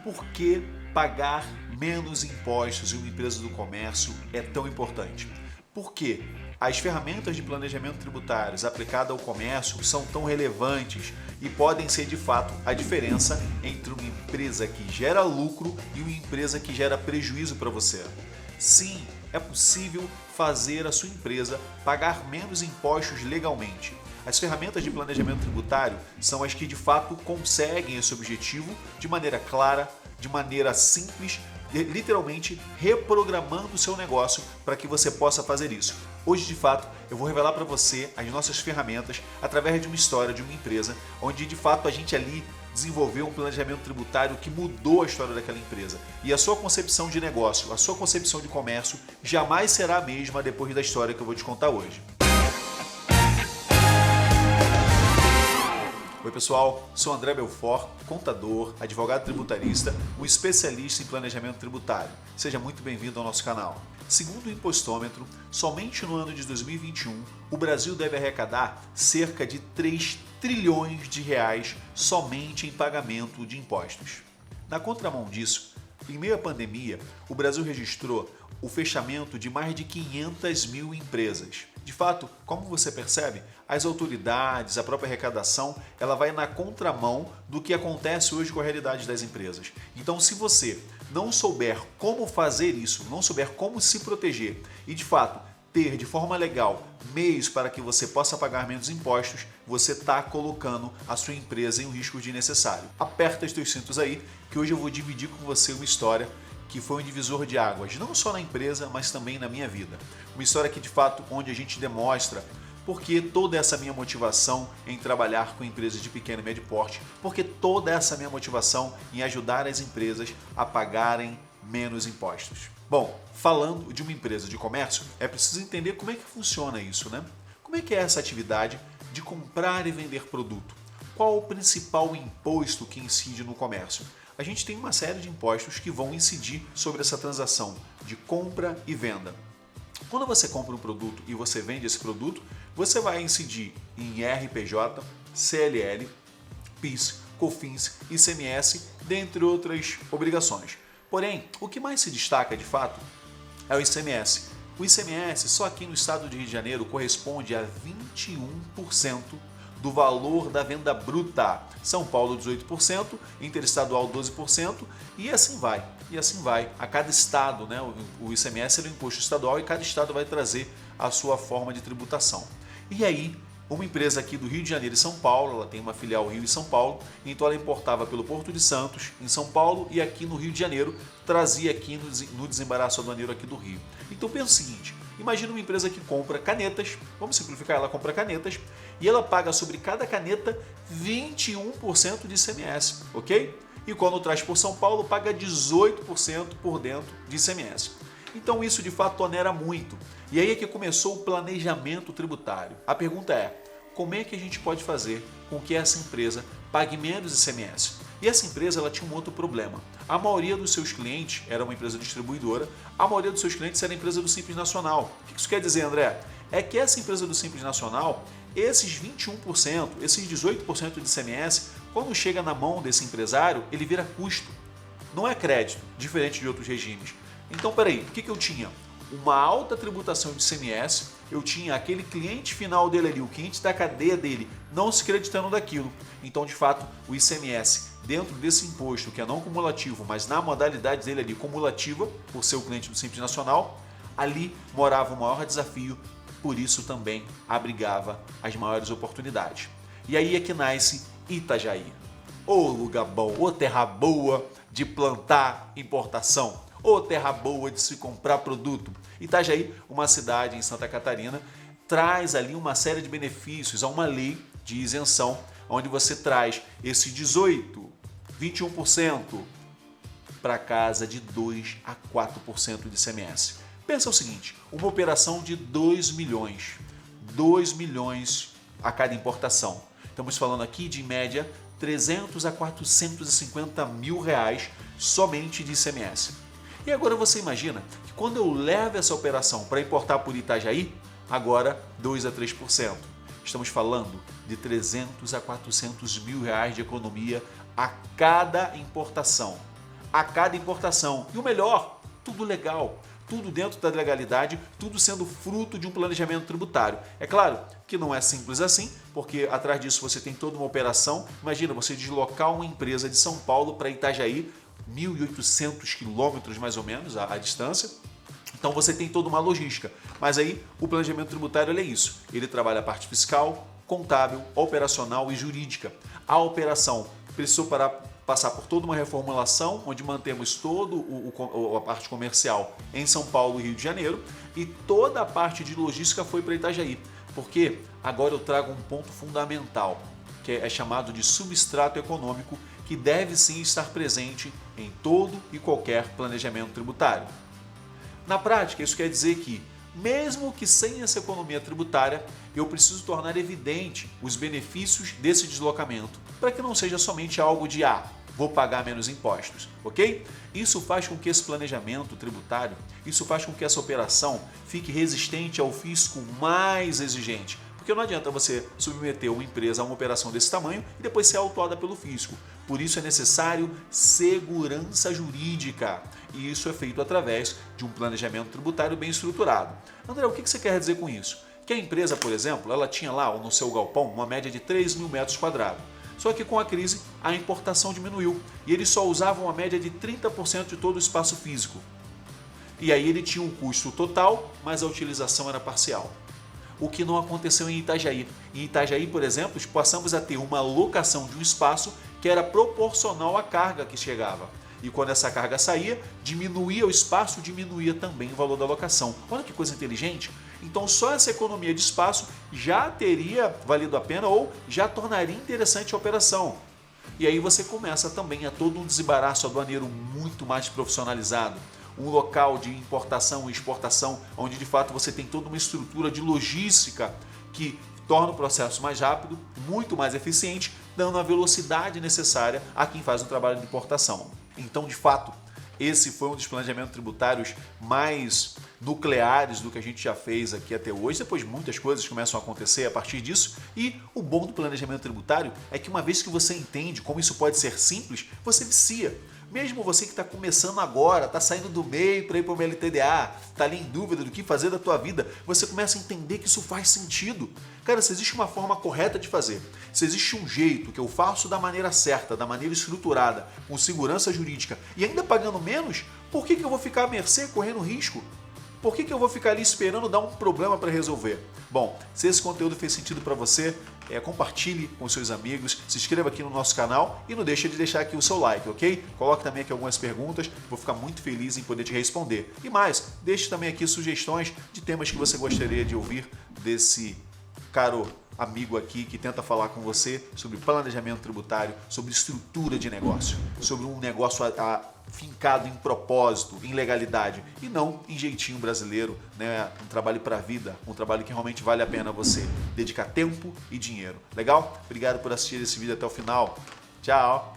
Por que pagar menos impostos em uma empresa do comércio é tão importante? Porque as ferramentas de planejamento tributários aplicadas ao comércio são tão relevantes e podem ser de fato a diferença entre uma empresa que gera lucro e uma empresa que gera prejuízo para você. Sim, é possível fazer a sua empresa pagar menos impostos legalmente. As ferramentas de planejamento tributário são as que de fato conseguem esse objetivo de maneira clara, de maneira simples, literalmente reprogramando o seu negócio para que você possa fazer isso. Hoje, de fato, eu vou revelar para você as nossas ferramentas através de uma história de uma empresa, onde de fato a gente ali desenvolveu um planejamento tributário que mudou a história daquela empresa. E a sua concepção de negócio, a sua concepção de comércio jamais será a mesma depois da história que eu vou te contar hoje. Oi pessoal, sou André Belfort, contador, advogado tributarista, um especialista em planejamento tributário. Seja muito bem-vindo ao nosso canal. Segundo o Impostômetro, somente no ano de 2021, o Brasil deve arrecadar cerca de 3 trilhões de reais somente em pagamento de impostos. Na contramão disso, em meio à pandemia, o Brasil registrou o fechamento de mais de 500 mil empresas. De fato, como você percebe, as autoridades, a própria arrecadação, ela vai na contramão do que acontece hoje com a realidade das empresas. Então, se você não souber como fazer isso, não souber como se proteger e, de fato, ter de forma legal meios para que você possa pagar menos impostos, você está colocando a sua empresa em um risco desnecessário. Aperta os teus cintos aí, que hoje eu vou dividir com você uma história que foi um divisor de águas, não só na empresa, mas também na minha vida. Uma história que, de fato, onde a gente demonstra porque toda essa minha motivação em trabalhar com empresas de pequeno e médio porte, porque toda essa minha motivação em ajudar as empresas a pagarem menos impostos. Bom, falando de uma empresa de comércio, é preciso entender como é que funciona isso, né? Como é que é essa atividade de comprar e vender produto? Qual o principal imposto que incide no comércio? A gente tem uma série de impostos que vão incidir sobre essa transação de compra e venda. Quando você compra um produto e você vende esse produto, você vai incidir em RPJ, CLL, PIS, COFINS, ICMS, dentre outras obrigações. Porém, o que mais se destaca de fato é o ICMS. O ICMS só aqui no estado de Rio de Janeiro corresponde a 21% do valor da venda bruta. São Paulo 18%, Interestadual 12% e assim vai. E assim vai. A cada estado, né, o ICMS é um imposto estadual e cada estado vai trazer a sua forma de tributação. E aí, uma empresa aqui do Rio de Janeiro e São Paulo, ela tem uma filial Rio e São Paulo, então ela importava pelo Porto de Santos, em São Paulo, e aqui no Rio de Janeiro, trazia aqui no desembaraço aduaneiro aqui do Rio. Então pensa o seguinte, imagina uma empresa que compra canetas, vamos simplificar, ela compra canetas, e ela paga sobre cada caneta 21% de ICMS, ok? E quando traz por São Paulo, paga 18% por dentro de ICMS. Então isso de fato onera muito. E aí é que começou o planejamento tributário. A pergunta é, como é que a gente pode fazer com que essa empresa pague menos ICMS? E essa empresa ela tinha um outro problema. A maioria dos seus clientes era uma empresa distribuidora, a maioria dos seus clientes era a empresa do Simples Nacional. O que isso quer dizer, André? É que essa empresa do Simples Nacional, esses 21%, esses 18% de ICMS, quando chega na mão desse empresário, ele vira custo. Não é crédito, diferente de outros regimes. Então, peraí, o que eu tinha? Uma alta tributação de ICMS, eu tinha aquele cliente final dele ali, o cliente da cadeia dele, não se creditando daquilo. Então, de fato, o ICMS, dentro desse imposto, que é não cumulativo, mas na modalidade dele ali, cumulativa, por ser o cliente do Simples Nacional, ali morava o maior desafio, por isso também abrigava as maiores oportunidades. E aí é que nasce Itajaí. Ô lugar bom, ô terra boa de plantar importação. Ô terra boa de se comprar produto. Itajaí, uma cidade em Santa Catarina, traz ali uma série de benefícios a uma lei de isenção, onde você traz esse 18%, 21% para casa de 2 a 4% de ICMS. Pensa o seguinte, uma operação de 2 milhões a cada importação. Estamos falando aqui de, em média, 300 a 450 mil reais somente de ICMS. E agora você imagina que quando eu levo essa operação para importar por Itajaí, agora 2 a 3%. Estamos falando de 300 a 400 mil reais de economia a cada importação. a cada importação. E o melhor, tudo legal. Tudo dentro da legalidade, tudo sendo fruto de um planejamento tributário. É claro que não é simples assim, porque atrás disso você tem toda uma operação. Imagina você deslocar uma empresa de São Paulo para Itajaí, 1.800 quilômetros mais ou menos a distância. Então você tem toda uma logística. Mas aí o planejamento tributário ele é isso. Ele trabalha a parte fiscal, contábil, operacional e jurídica. A operação precisou passar por toda uma reformulação, onde mantemos toda a parte comercial em São Paulo e Rio de Janeiro, e toda a parte de logística foi para Itajaí, porque agora eu trago um ponto fundamental, que é chamado de substrato econômico, que deve sim estar presente em todo e qualquer planejamento tributário. Na prática, isso quer dizer que, mesmo que sem essa economia tributária, eu preciso tornar evidente os benefícios desse deslocamento, para que não seja somente algo de vou pagar menos impostos, ok? Isso faz com que esse planejamento tributário, isso faz com que essa operação fique resistente ao fisco mais exigente, porque não adianta você submeter uma empresa a uma operação desse tamanho e depois ser autuada pelo fisco. Por isso é necessário segurança jurídica, e isso é feito através de um planejamento tributário bem estruturado. André, o que você quer dizer com isso? Que a empresa, por exemplo, ela tinha lá no seu galpão uma média de 3.000 metros quadrados. Só que com a crise a importação diminuiu e eles só usavam a média de 30% de todo o espaço físico. E aí ele tinha um custo total, mas a utilização era parcial. O que não aconteceu em Itajaí. Em Itajaí, por exemplo, passamos a ter uma locação de um espaço que era proporcional à carga que chegava. E quando essa carga saía, diminuía o espaço, diminuía também o valor da locação. Olha que coisa inteligente. Então só essa economia de espaço já teria valido a pena ou já tornaria interessante a operação. E aí você começa também a todo um desembaraço aduaneiro muito mais profissionalizado. Um local de importação e exportação, onde de fato você tem toda uma estrutura de logística que torna o processo mais rápido, muito mais eficiente, dando a velocidade necessária a quem faz o trabalho de importação. Então, de fato, esse foi um dos planejamentos tributários mais nucleares do que a gente já fez aqui até hoje. Depois muitas coisas começam a acontecer a partir disso. E o bom do planejamento tributário é que uma vez que você entende como isso pode ser simples, você vicia. Mesmo você que está começando agora, está saindo do meio para ir para o LTDA, está ali em dúvida do que fazer da tua vida, você começa a entender que isso faz sentido. Cara, se existe uma forma correta de fazer, se existe um jeito que eu faço da maneira certa, da maneira estruturada, com segurança jurídica e ainda pagando menos, por que eu vou ficar à mercê, correndo risco? Por que eu vou ficar ali esperando dar um problema para resolver? Bom, se esse conteúdo fez sentido para você, compartilhe com seus amigos, se inscreva aqui no nosso canal e não deixe de deixar aqui o seu like, ok? Coloque também aqui algumas perguntas, vou ficar muito feliz em poder te responder. E mais, deixe também aqui sugestões de temas que você gostaria de ouvir desse caro amigo aqui que tenta falar com você sobre planejamento tributário, sobre estrutura de negócio, sobre um negócio fincado em propósito, em legalidade e não em jeitinho brasileiro, né? Um trabalho para a vida, um trabalho que realmente vale a pena você dedicar tempo e dinheiro. Legal? Obrigado por assistir esse vídeo até o final. Tchau!